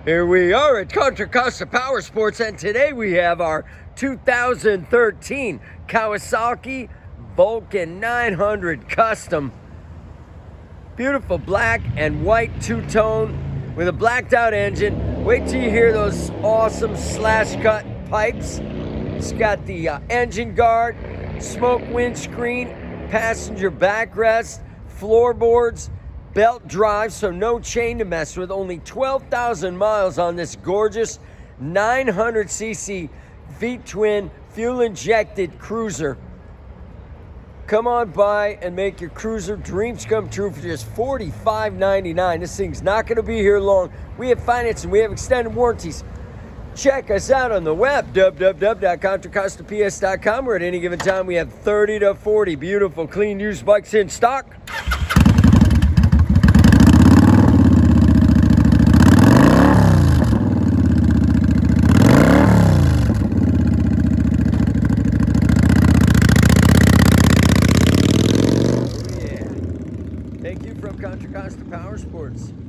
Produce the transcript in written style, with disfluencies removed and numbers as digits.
Here we are at Contra Costa Powersports, and today we have our 2013 Kawasaki Vulcan 900 Custom. Beautiful black and white two-tone with a blacked out engine. Wait till you hear those awesome slash cut pipes. It's got the engine guard, smoke windscreen, passenger backrest, floorboards, belt drive, so no chain to mess with. Only 12,000 miles on this gorgeous 900cc V-twin fuel-injected cruiser. Come on by and make your cruiser dreams come true for just $45.99. This thing's not going to be here long. We have financing. We have extended warranties. Check us out on the web, www.contracostaps.com, where at any given time we have 30 to 40 beautiful, clean, used bikes in stock. Thank you from Contra Costa Powersports.